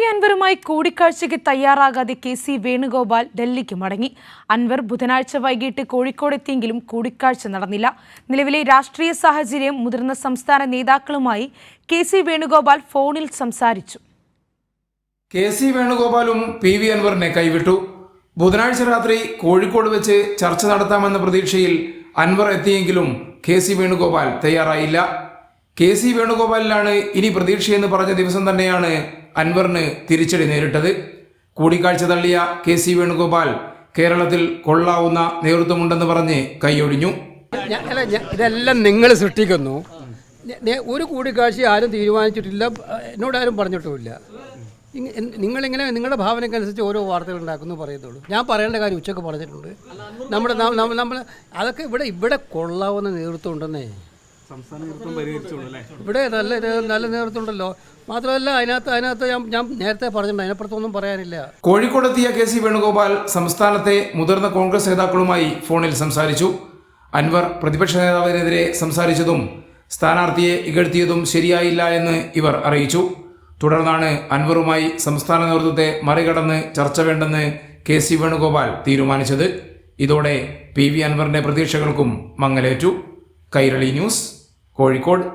അൻവറുമായി കൂടിക്കാഴ്ചയ്ക്ക് തയ്യാറാകാതെ കെ.സി. വേണുഗോപാൽ ഡൽഹിക്ക് മടങ്ങി. അൻവർ ബുധനാഴ്ച വൈകിട്ട് കോഴിക്കോടെത്തിയെങ്കിലും കൂടിക്കാഴ്ച നടന്നില്ല. നിലവിലെ രാഷ്ട്രീയ സാഹചര്യം മുതിർന്ന സംസ്ഥാന നേതാക്കളുമായി കെ.സി. വേണുഗോപാൽ ഫോണിൽ സംസാരിച്ചു. കെ.സി. വേണുഗോപാലും പി.വി. അൻവറിനെ കൈവിട്ടു. ബുധനാഴ്ച രാത്രി കോഴിക്കോട് വെച്ച് ചർച്ച നടത്താമെന്ന പ്രതീക്ഷയിൽ അൻവർ എത്തിയെങ്കിലും കെ.സി. വേണുഗോപാൽ തയ്യാറായില്ല. കെ.സി. വേണുഗോപാലിലാണ് ഇനി പ്രതീക്ഷയെന്ന് പറഞ്ഞ ദിവസം തന്നെയാണ് അൻവറിന് തിരിച്ചടി നേരിട്ടത്. കൂടിക്കാഴ്ച തള്ളിയ കെ.സി. വേണുഗോപാൽ കേരളത്തിൽ കൊള്ളാവുന്ന നേതൃത്വമുണ്ടെന്ന് പറഞ്ഞ് കൈയൊഴിഞ്ഞു. ഇതെല്ലാം നിങ്ങൾ സൃഷ്ടിക്കുന്നു. ഒരു കൂടിക്കാഴ്ച ആരും തീരുമാനിച്ചിട്ടില്ല, എന്നോടാരും പറഞ്ഞിട്ടുമില്ല. നിങ്ങളിങ്ങനെ നിങ്ങളുടെ ഭാവനയ്ക്കനുസരിച്ച് ഓരോ വാർത്തകൾ ഉണ്ടാക്കുന്നു പറയുന്നുള്ളൂ. ഞാൻ പറയേണ്ട കാര്യം ഉച്ചക്ക് പറഞ്ഞിട്ടുണ്ട്. നമ്മൾ അതൊക്കെ ഇവിടെ കൊള്ളാവുന്ന നേതൃത്വം ഉണ്ടെന്നേ. ഇവിടെ നല്ല നേതൃത്വം ഉണ്ടല്ലോ. മാത്രമല്ല അതിനകത്ത് ഞാൻ നേരത്തെ പറഞ്ഞിട്ടുണ്ട്, അതിനപ്പുറത്തൊന്നും പറയാനില്ല. കോഴിക്കോടെത്തിയ കെ.സി. വേണുഗോപാൽ സംസ്ഥാനത്തെ മുതിർന്ന കോൺഗ്രസ് നേതാക്കളുമായി ഫോണിൽ സംസാരിച്ചു. അൻവർ പ്രതിപക്ഷ നേതാവിനെതിരെ സംസാരിച്ചതും സ്ഥാനാർത്ഥിയെ ഇകഴ്ത്തിയതും ശരിയായില്ല എന്ന് ഇവർ അറിയിച്ചു. തുടർന്നാണ് അൻവറുമായി സംസ്ഥാന നേതൃത്വത്തെ മറികടന്ന് ചർച്ച വേണ്ടെന്ന് കെ.സി. വേണുഗോപാൽ തീരുമാനിച്ചത്. ഇതോടെ പി.വി. അൻവറിന്റെ പ്രതീക്ഷകൾക്കും മങ്ങലേറ്റു. കൈരളി ന്യൂസ്, കോഴിക്കോട്.